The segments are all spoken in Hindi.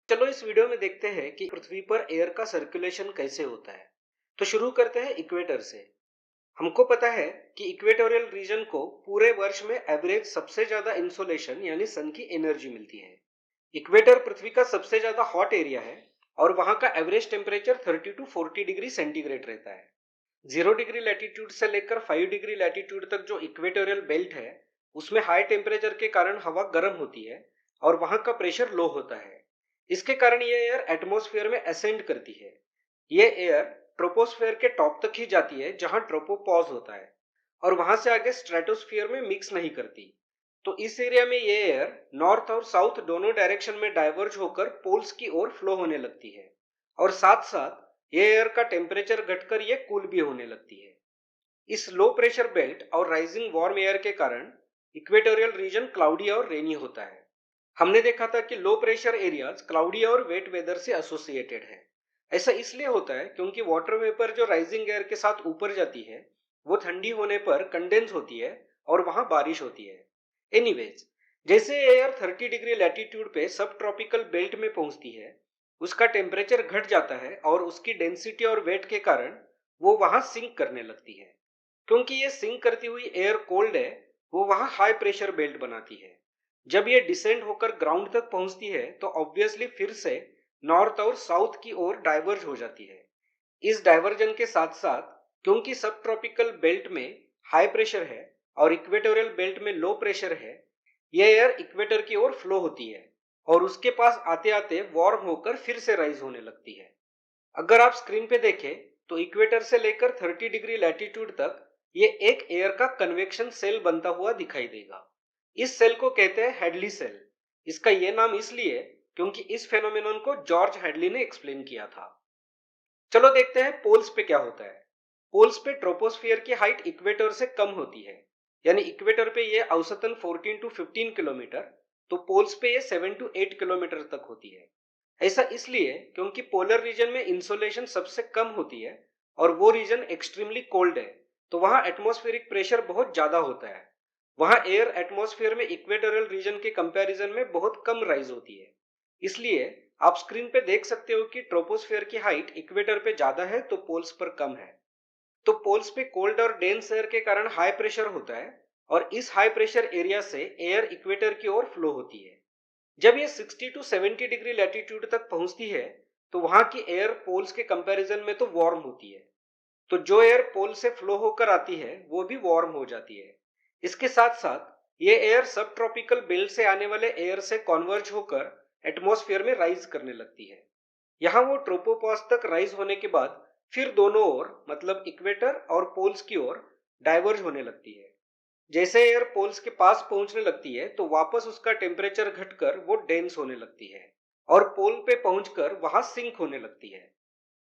चलो इस वीडियो में देखते हैं कि पृथ्वी पर एयर का सर्कुलेशन कैसे होता है। तो शुरू करते हैं इक्वेटर से। हमको पता है कि इक्वेटोरियल रीजन को पूरे वर्ष में एवरेज सबसे ज्यादा इंसोलेशन यानी सन की एनर्जी मिलती है। इक्वेटर पृथ्वी का सबसे ज्यादा हॉट एरिया है और वहां का average temperature 30 to 40 degree centigrade रहता है। 0 डिग्री लैटिट्यूड से लेकर 5 डिग्री लैटिट्यूड तक जो इक्वेटोरियल बेल्ट है उसमें हाई टेम्परेचर के कारण हवा गर्म होती है और वहां का प्रेशर लो होता है। इसके कारण ये एयर एटमॉस्फेयर में असेंड करती है। ये एयर ट्रोपोस्फेयर के टॉप तक ही जाती है जहां ट्रोपोपॉज होता है और वहां से आगे स्ट्रेटोस्फियर में मिक्स नहीं करती। तो इस एरिया में ये एयर नॉर्थ और साउथ दोनों डायरेक्शन में डाइवर्ज होकर पोल्स की ओर फ्लो होने लगती है और साथ साथ ये एयर का टेम्परेचर घटकर ये कूल भी होने लगती है। इस लो प्रेशर बेल्ट और राइजिंग वार्म एयर के कारण इक्वेटोरियल रीजन क्लाउडी और रेनी होता है। हमने देखा था कि लो प्रेशर एरियाज क्लाउडी और वेट वेदर से एसोसिएटेड है। ऐसा इसलिए होता है क्योंकि वाटर वेपर जो राइजिंग एयर के साथ ऊपर जाती है वो ठंडी होने पर कंडेंस होती है और वहां बारिश होती है। एनीवेज, जैसे एयर 30 डिग्री लैटिट्यूड पे सब ट्रॉपिकल बेल्ट में पहुंचती है उसका टेम्परेचर घट जाता है और उसकी डेंसिटी और वेट के कारण वो वहां सिंक करने लगती है। क्योंकि ये सिंक करती हुई एयर कोल्ड है, वो वहां हाई प्रेशर बेल्ट बनाती है। जब ये डिसेंड होकर ग्राउंड तक पहुंचती है तो ऑब्वियसली फिर से नॉर्थ और साउथ की ओर डाइवर्ज हो जाती है। इस डाइवर्जन के साथ साथ क्योंकि सब ट्रॉपिकल बेल्ट में हाई प्रेशर है और इक्वेटोरियल बेल्ट में लो प्रेशर है, ये एयर इक्वेटर की ओर फ्लो होती है और उसके पास आते आते वार्म होकर फिर से राइज होने लगती है। अगर आप स्क्रीन पे देखें तो इक्वेटर से लेकर 30 डिग्री लैटिट्यूड तक ये एक एयर का कन्वेक्शन सेल बनता हुआ दिखाई देगा। इस सेल को कहते हैं हेडली सेल। इसका ये नाम इसलिए क्योंकि इस फेनोमेनन को जॉर्ज हेडली ने एक्सप्लेन किया था। चलो देखते हैं पोल्स पे क्या होता है। पोल्स पे ट्रोपोस्फियर की हाइट इक्वेटर से कम होती है, यानी इक्वेटर पे ये औसतन 14 टू 15 किलोमीटर, तो पोल्स पे ये 7 टू 8 किलोमीटर तक होती है। ऐसा इसलिए क्योंकि पोलर रीजन में इंसोलेशन सबसे कम होती है और वो रीजन एक्सट्रीमली कोल्ड है, तो वहां एटमॉस्फेरिक प्रेशर बहुत ज्यादा होता है। वहां एयर एटमॉस्फेयर में इक्वेटोरियल रीजन के कंपैरिजन में बहुत कम राइज होती है। इसलिए आप स्क्रीन पे देख सकते हो कि ट्रोपोस्फेयर की हाइट इक्वेटर पे ज्यादा है तो पोल्स पर कम है। तो पोल्स पे कोल्ड और डेंस एयर के कारण हाई प्रेशर होता है और इस हाई प्रेशर एरिया से एयर इक्वेटर की ओर फ्लो होती है। जब ये 60 टू 70 डिग्री लैटिट्यूड तक पहुंचती है तो वहां की एयर पोल्स के कंपैरिजन में तो वार्म होती है। तो जो एयर पोल से फ्लो होकर आती है वो भी वार्म हो जाती है। इसके साथ साथ ये एयर सब ट्रॉपिकल बेल्ट से आने वाले एयर से कॉन्वर्ज होकर एटमॉस्फेयर में राइज करने लगती है। यहाँ वो ट्रोपोपॉज तक राइज होने के बाद फिर दोनों ओर मतलब इक्वेटर और पोल्स की ओर डाइवर्ज होने लगती है। जैसे एयर पोल्स के पास पहुंचने लगती है तो वापस उसका टेम्परेचर घटकर वो डेंस होने लगती है और पोल पे पहुंचकर वहां सिंक होने लगती है।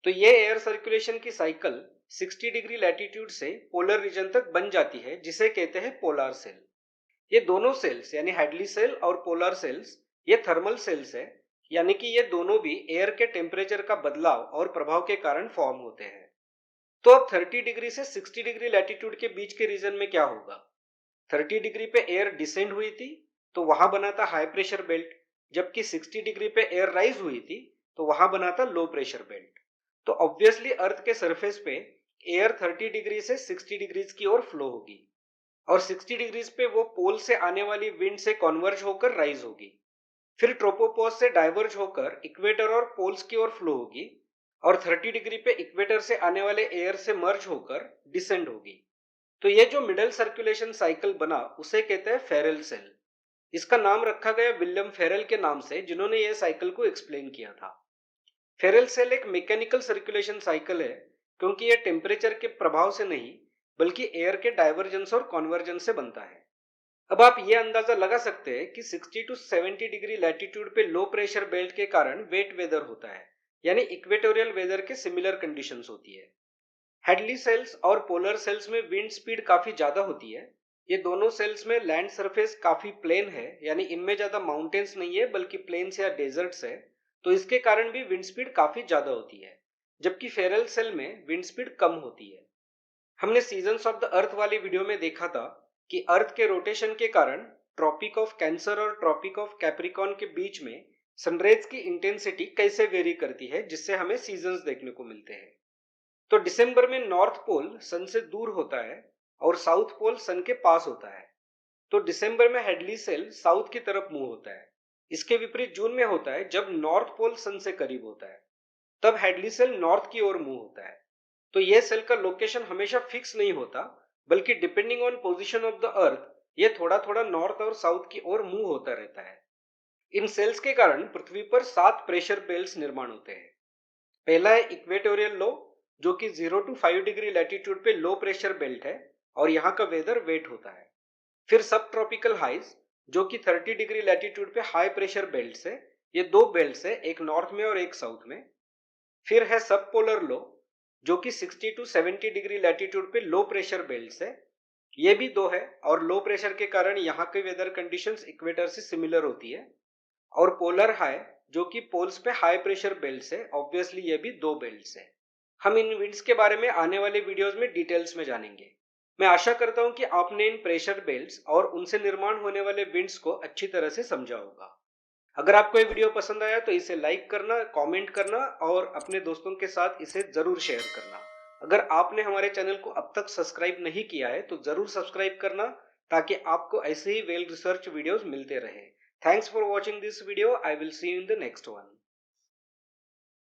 तो ये एयर सर्कुलेशन की साइकिल 60 डिग्री लैटिट्यूड से पोलर रीजन तक बन जाती है जिसे कहते हैं पोलर सेल। ये दोनों सेल्स यानी हेडली सेल और पोलर सेल्स ये थर्मल सेल्स है, यानी कि ये दोनों भी एयर के टेम्परेचर का बदलाव और प्रभाव के कारण फॉर्म होते हैं। तो अब 30 डिग्री से 60 डिग्री लैटिट्यूड के बीच के रीजन में क्या होगा। 30 डिग्री पे एयर डिसेंड हुई थी तो वहां बना था हाई प्रेशर बेल्ट, जबकि 60 डिग्री पे एयर राइज हुई थी तो वहां बना था लो प्रेशर बेल्ट। तो ऑब्वियसली अर्थ के सरफेस पे एयर 30 डिग्री से 60 डिग्रीज की ओर फ्लो होगी और 60 डिग्रीज पे वो पोल से आने वाली विंड से कॉन्वर्ज होकर राइज होगी। फिर ट्रोपोपॉज से डाइवर्ज होकर इक्वेटर और पोल्स की ओर फ्लो होगी और 30 डिग्री पे इक्वेटर से आने वाले एयर से मर्ज होकर डिसेंड होगी। तो ये जो मिडल सर्कुलेशन साइकिल बना उसे कहते हैं फेरेल सेल। इसका नाम रखा गया विलियम फेरेल के नाम से जिन्होंने ये साइकिल को एक्सप्लेन किया था। फेरेल सेल एक मैकेनिकल सर्कुलेशन साइकिल है क्योंकि ये टेम्परेचर के प्रभाव से नहीं बल्कि एयर के डाइवर्जेंस और कॉन्वर्जेंस से बनता है। अब आप ये अंदाजा लगा सकते हैं कि 60 टू 70 डिग्री लैटिट्यूड पे लो प्रेशर बेल्ट के कारण वेट वेदर होता है, यानी इक्वेटोरियल वेदर के सिमिलर कंडीशंस होती है। हेडली सेल्स और पोलर सेल्स में विंड स्पीड काफी ज्यादा होती है। ये दोनों सेल्स में लैंड सरफेस काफी प्लेन है, यानी इनमें ज्यादा माउंटेन्स नहीं है बल्कि प्लेन्स या डेजर्ट्स है, तो इसके कारण भी विंड स्पीड काफी ज्यादा होती है। जबकि फेरल सेल में विंड स्पीड कम होती है। हमने सीजन्स ऑफ द अर्थ वाली वीडियो में देखा था कि अर्थ के रोटेशन के कारण ट्रॉपिक ऑफ कैंसर और ट्रॉपिक ऑफ कैप्रिकॉर्न के बीच में सनराइज की इंटेंसिटी कैसे वेरी करती है जिससे हमें सीजन्स देखने को मिलते हैं। तो दिसंबर में नॉर्थ पोल सन से दूर होता है और साउथ पोल सन के पास होता है। तो दिसंबर में हेडली सेल साउथ की तरफ मूव होता है। इसके विपरीत जून में होता है जब नॉर्थ पोल सन से करीब होता है, तब हेडली सेल नॉर्थ की ओर मूव होता है। तो यह सेल का लोकेशन हमेशा फिक्स नहीं होता, बल्कि depending on position of the earth ये थोड़ा थोड़ा नॉर्थ और साउथ की ओर मूव होता रहता है। इन सेल्स के कारण पृथ्वी पर 7 प्रेशर बेल्ट्स निर्माण होते हैं। पहला है इक्वेटोरियल लो, जो कि 0 to 5 डिग्री लैटिट्यूड पे लो प्रेशर बेल्ट है और यहाँ का वेदर वेट होता है। फिर सब ट्रॉपिकल हाइज, जो कि 30 डिग्री लैटिट्यूड पे हाई प्रेशर बेल्ट्स है। ये दो बेल्ट्स है, एक नॉर्थ में और एक साउथ में। फिर है सब पोलर लो, जो कि 60 to 70 डिग्री लैटिट्यूड पे लो प्रेशर बेल्ट्स है। ये भी दो है और लो प्रेशर के कारण यहाँ के वेदर कंडीशंस इक्वेटर से सिमिलर होती है। और पोलर हाई, जो कि पोल्स पे हाई प्रेशर बेल्ट्स है। ऑब्वियसली ये भी दो बेल्ट्स है। हम इन विंड्स के बारे में आने वाले वीडियोस में डिटेल्स में जानेंगे। मैं आशा करता हूं कि आपने इन प्रेशर बेल्ट्स और उनसे निर्माण होने वाले विंड्स को अच्छी तरह से समझा होगा। अगर आपको ये वीडियो पसंद आया तो इसे लाइक करना, कमेंट करना और अपने दोस्तों के साथ इसे जरूर शेयर करना। अगर आपने हमारे चैनल को अब तक सब्सक्राइब नहीं किया है तो जरूर सब्सक्राइब करना, ताकि आपको ऐसे ही वेल रिसर्च वीडियोस मिलते रहे। Thanks for watching this video. I will see you in the next one.